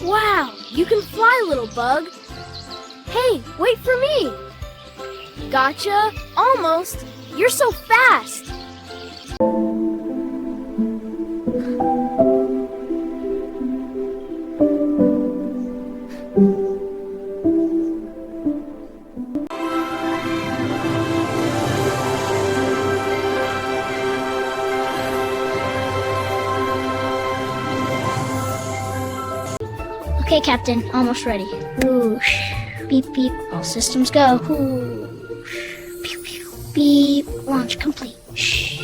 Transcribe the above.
Wow, you can fly, little bug. Hey, wait for me. Gotcha. Almost. You're so fast. Okay, Captain, almost ready. Whoosh. Beep, beep. All systems go. Whoosh. Pew, pew. Beep. Launch complete. Shh.